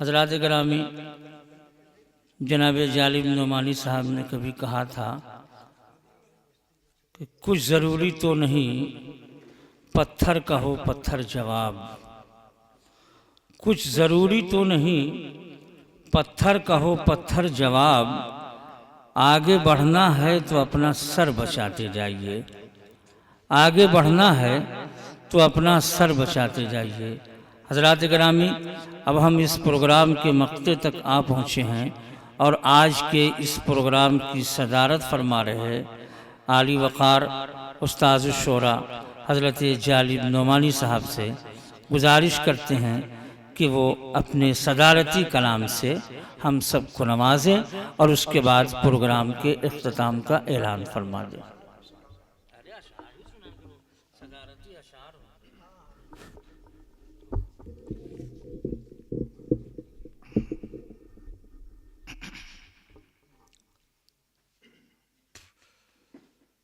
हज़रात गिरामी, जनाब जालिम नोमानी साहब ने कभी कहा था कि कुछ ज़रूरी तो नहीं, पत्थर का हो पत्थर जवाब। कुछ ज़रूरी तो नहीं, पत्थर का हो पत्थर जवाब। आगे बढ़ना है तो अपना सर बचाते जाइए। आगे बढ़ना है तो अपना सर बचाते जाइए। हज़रात गिरामी, अब हम इस प्रोग्राम के मक़ते तक आ पहुँचे हैं और आज के इस प्रोग्राम की सदारत फरमा रहे आली वक़ार उस्ताज़ शुरा हज़रत जालिम नोमानी साहब से गुजारिश करते हैं कि वो अपने सदारती कलाम से हम सबको नवाजें और उसके बाद प्रोग्राम के इख्तिताम का ऐलान फरमा दें।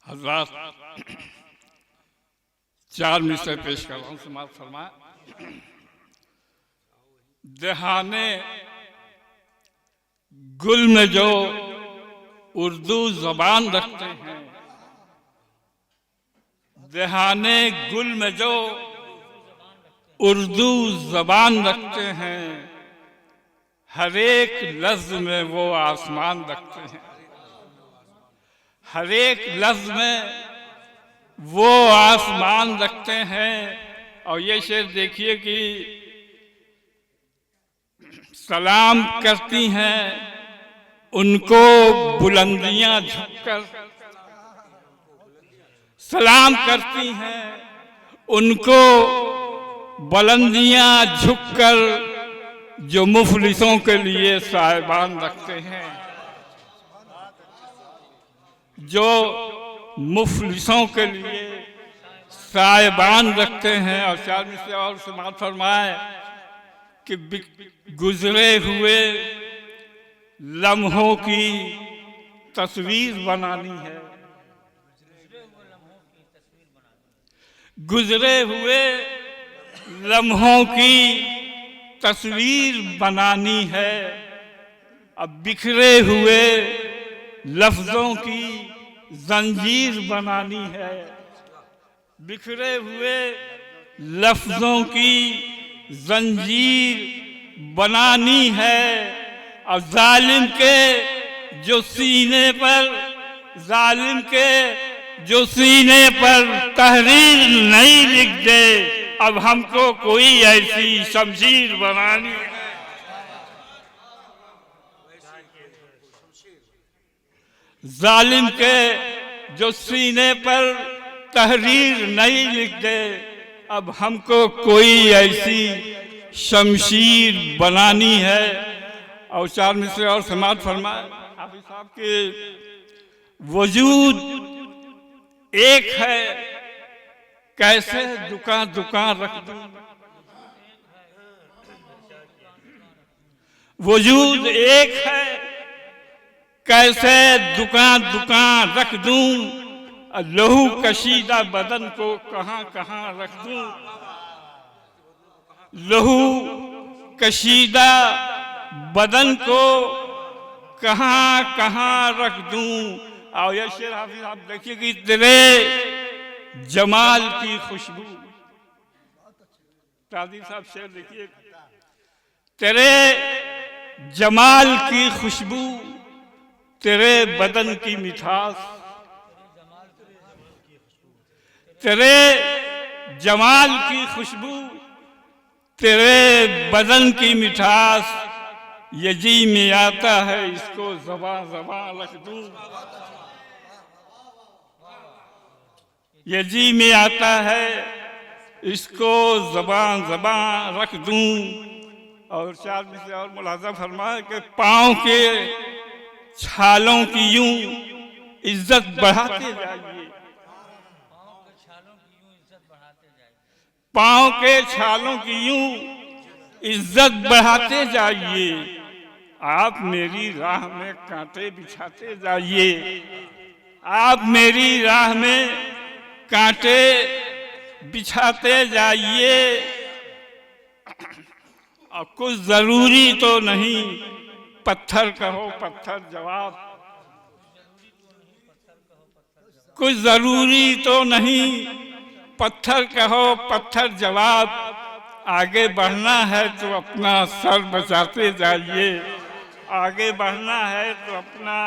हज़रात, 4 मिसरे पेश कर रहा हूँ, समाप्त फरमाए। दहाने गुल में जो उर्दू ज़बान रखते हैं, दहाने गुल में जो उर्दू ज़बान रखते हैं, हर एक लफ्ज़ में वो आसमान रखते हैं। हर एक लफ्ज़ में वो आसमान रखते हैं। और ये शेर देखिए कि सलाम करती हैं उनको बुलंदियां झुककर, सलाम करती हैं उनको बुलंदियां झुककर, जो मुफलिसों के लिए साहिबान रखते हैं, जो मुफलिसों के लिए साहिबान रखते हैं। और 4 मिसरे और समाप्त फरमाए कि गुजरे हुए लम्हों की तस्वीर बनानी है। गुजरे हुए लम्हों की तस्वीर बनानी है। अब बिखरे हुए लफ्ज़ों की जंजीर बनानी है। बिखरे हुए लफ्ज़ों की जंजीर बनानी है। और जालिम के जो सीने पर, जालिम के जो सीने पर तहरीर नहीं लिख दे, अब हमको कोई ऐसी शमशीर बनानी है। जालिम के जो सीने पर तहरीर नहीं लिख दे, अब हमको कोई ऐसी शमशीर बनानी है। और 4 मिसरे और समाप्त फरमाए। हाफिज साहब के वजूद एक है, कैसे दुकान दुकान रख दूं। वजूद एक है, कैसे दुकान दुकान रख दूं। लहू कशीदा बदन को कहां कहां रख दूं। लहू कशीदा बदन को कहां कहां रख दूं। और ये शेर हाफिज आप देखिए कि तेरे जमाल की खुशबू, काजी साहब शेर देखिए, तेरे जमाल की खुशबू, तेरे बदन की मिठास, तेरे जमाल की खुशबू, तेरे बदन की मिठास, ये जी में आता है इसको ज़बां ज़बां रख दूं। ये जी में आता है इसको ज़बां ज़बां रख दूं। और 4 मिसरे और मुलाज़ा फरमाए कि पाँव के छालों की यूं इज्जत बढ़ाते जाइए। पाँव के छालों की यूं इज्जत बढ़ाते जाइए। आप मेरी राह में कांटे बिछाते जाइए। आप मेरी राह में कांटे बिछाते जाइए। और कुछ जरूरी तो नहीं, पत्थर कहो पत्थर जवाब। कुछ जरूरी तो नहीं, पत्थर कहो पत्थर जवाब। आगे बढ़ना है तो अपना सर बचाते जाइए, आगे बढ़ना है तो अपना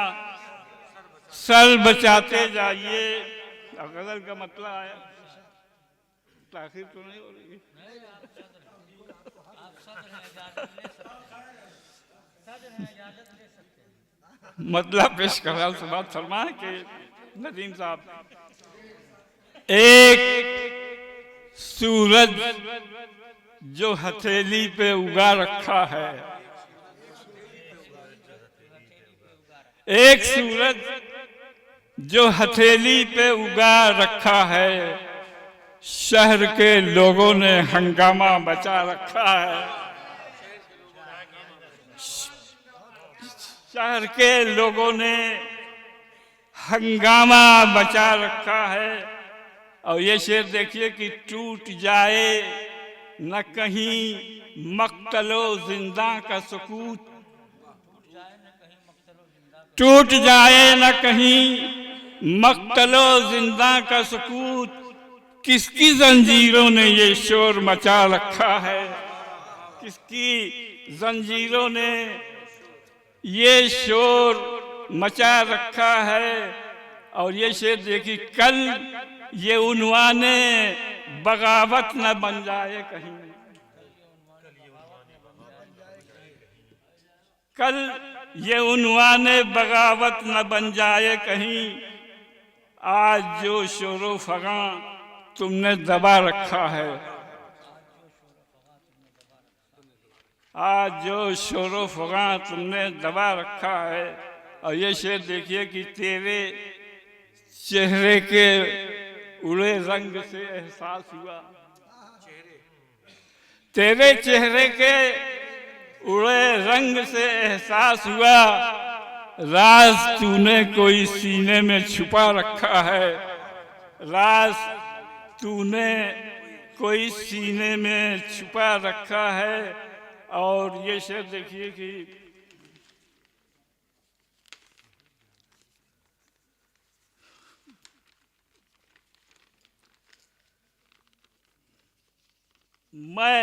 सर बचाते जाइए। गजल का मतलब आया, ताखिर तो नहीं हो रही। मतलब पेश कर रहा हूं, सुबात फरमा के नदीम साहब, एक सूरज जो हथेली पे उगा रखा है, एक सूरज जो हथेली पे उगा रखा है, शहर के लोगों ने हंगामा बचा रखा है। शहर के लोगों ने हंगामा बचा रखा है। और ये शेर देखिए कि टूट जाए न कहीं मक्तलो जिंदा का सुकूत, टूट जाए न कहीं मक्तलो जिंदा का सुकूत। किसकी जंजीरों ने ये शोर मचा रखा है, किसकी जंजीरों ने ये शोर मचा रखा है। और ये शेर देखिए, कल ये उन्वाने बगावत न बन जाए कहीं, कल ये उन्वाने बगावत न बन जाए कहीं। आज जो शोरो फगा तुमने दबा रखा है, आज जो शोरो फगा तुमने दबा रखा है। और ये शेर देखिए कि तेरे चेहरे के उड़े रंग से एहसास हुआ, तेरे चेहरे के उड़े रंग से एहसास हुआ। राज तूने कोई सीने में छुपा रखा है, राज तूने कोई सीने में छुपा रखा है। और ये शेर देखिए कि मैं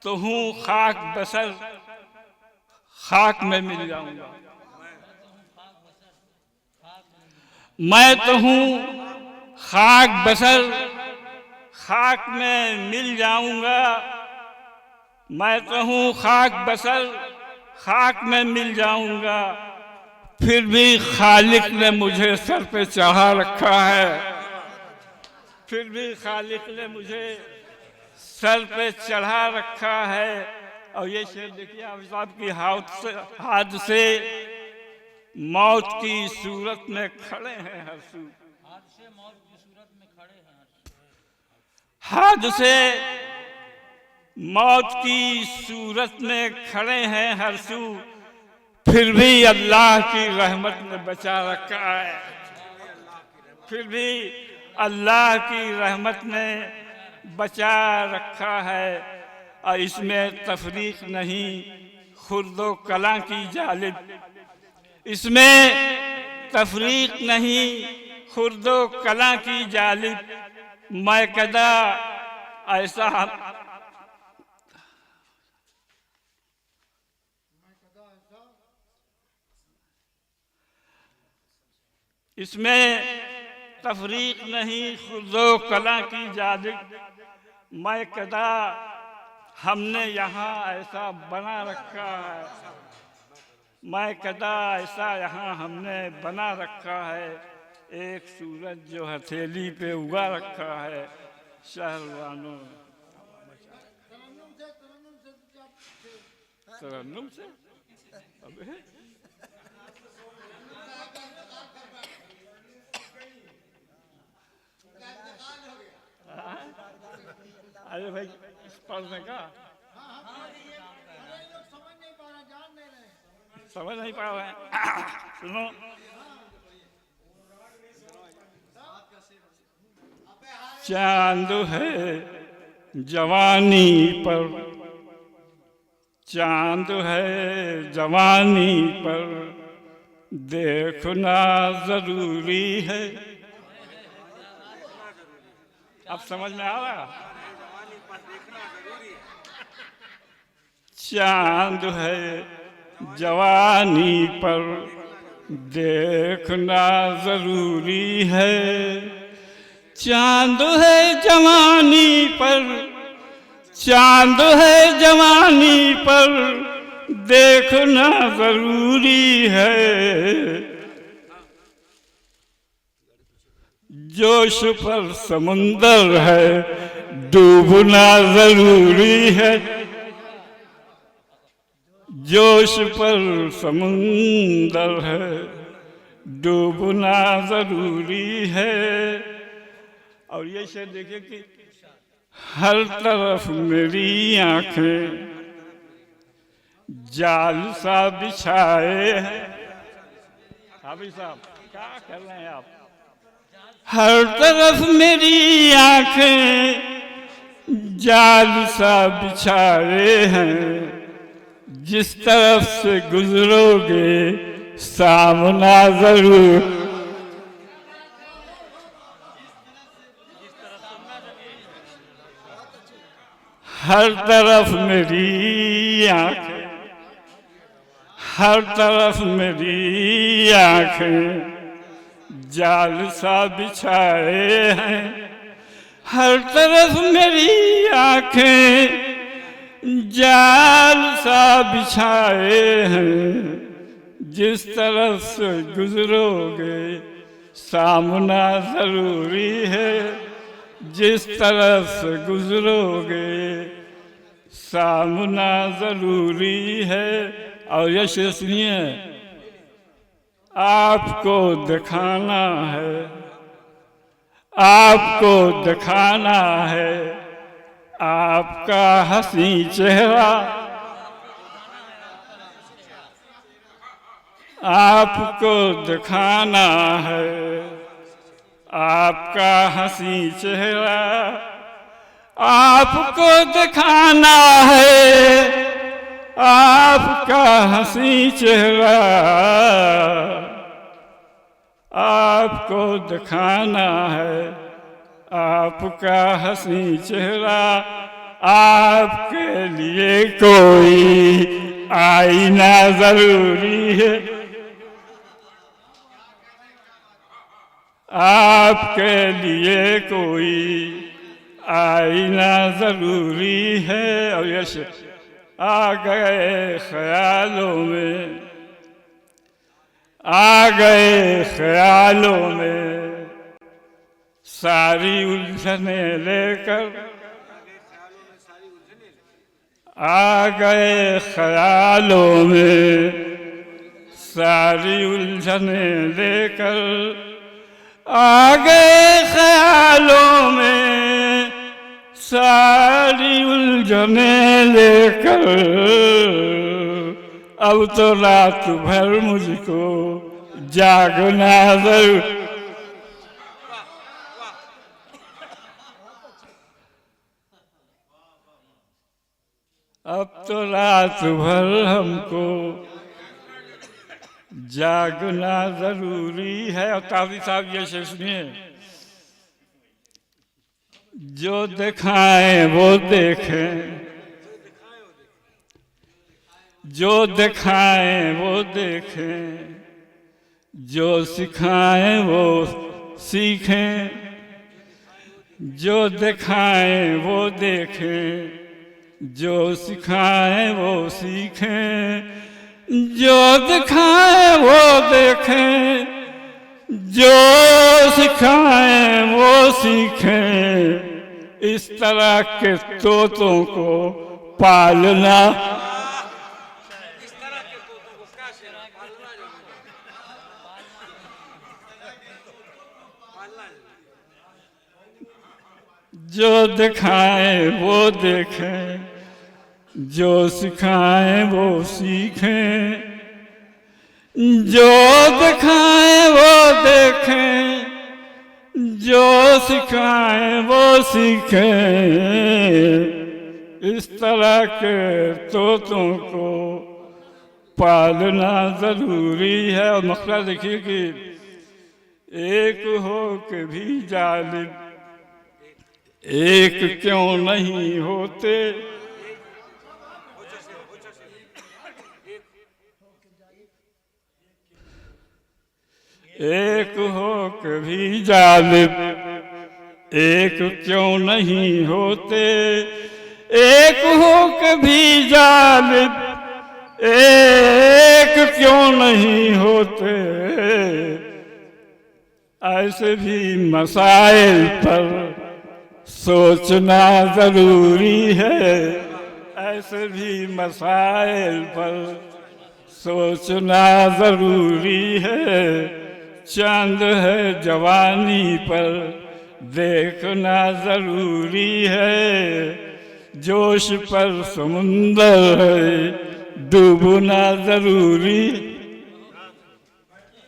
तो हूँ खाक बसर, खाक में मिल जाऊंगा। मैं तो हूँ खाक बसर, खाक में मिल जाऊंगा। मैं तो हूँ खाक बसर, खाक में मिल जाऊंगा। फिर भी खालिक ने मुझे सर पे चढ़ा रखा है, फिर भी खालिक ने मुझे सर पे चढ़ा रखा है। और ये शेर देखिए आप साहब की हाथ से मौत की सूरत में खड़े हैं हरसू, हाथ से मौत की सूरत में खड़े हैं हरसू। फिर भी अल्लाह की रहमत ने बचा रखा है, फिर भी अल्लाह की रहमत ने बचा रखा है। और इसमें तफरीक नहीं खुर्दो कला की जालिब, इसमें तफरीक नहीं खुर्दो कला की जालिब। मैं कदा ऐसा इसमें तफरीक नहीं खुर्दो कला की जालिब। मैं कदा हमने यहाँ ऐसा बना रखा है, मैं कदा ऐसा यहाँ हमने बना रखा है। एक सूरज जो हथेली पे उगा रखा है, शहरवानों तरन्नुम से अबे अरे भाई पढ़ने का समझ नहीं पा रहे हैं। सुनो, चांद है जवानी पर चांद है जवानी पर देखना जरूरी है। अब समझ में आ रहा? चांद है जवानी पर देखना जरूरी है। चांद है जवानी पर, चांद है जवानी पर देखना जरूरी है। जोश पर समुंदर है डूबना जरूरी है। जोश पर समुंदर है डूबना जरूरी है। और ये शेर देखिए कि हर तरफ मेरी आंखें जाल सा बिछाए हैं। हाफिज साहब क्या कर रहे हैं आप? हर तरफ मेरी आंखें जाल सा बिछाए हैं। जिस तरफ से गुजरोगे सामना जरूर। हर तरफ मेरी आंखें, हर तरफ मेरी आंखें जाल सा बिछाए हैं। हर तरफ मेरी आंखें जाल सा बिछाए हैं। जिस तरफ से गुजरोगे सामना जरूरी है। जिस तरफ से गुजरोगे सामना जरूरी है। और ये शेर सुनिए, आपको दिखाना है, आपको दिखाना है आपका हंसी चेहरा। आपको दिखाना है आपका हंसी चेहरा। आपको दिखाना है आपका हंसी चेहरा। आपको दिखाना है आपका हंसी चेहरा। आपके लिए कोई आईना जरूरी है। आपके लिए कोई आईना जरूरी है। और यश आ गए ख्यालों में, आ गए ख्यालों में सारी उलझने लेकर। आ गए ख्यालों में सारी उलझने लेकर। आ गए ख्यालों में सारी उलझने लेकर। अब तो रात भर मुझको जागना जरूर। अब तो रात भर हमको जागना जरूरी है। और काजी साहब ये शेर सुनिए, जो दिखाएं वो देखें, जो दिखाएं वो देखें, जो सिखाएं वो सीखें। जो दिखाएं वो देखें, जो सिखाएं वो सीखें। जो दिखाएं वो देखें, जो सिखाएं वो सीखें। इस तरह के तोतों को पालना। जो दिखाएं वो देखें, जो सिखाएं वो सीखें। जो दिखाएं वो देखें, जो सिखाएं वो सीखें। इस तरह के तोतों को पालना ज़रूरी है। और मसला देखिए कि एक हो के भी जालिम एक क्यों नहीं होते। एक हो के भी जालिम एक क्यों नहीं होते। एक हो के भी जालिम एक क्यों नहीं होते। ऐसे भी मसाइल पर सोचना ज़रूरी है। ऐसे भी मसाइल पर सोचना ज़रूरी है। चांद है जवानी पर देखना ज़रूरी है। जोश पर समुंदर है डूबना ज़रूरी।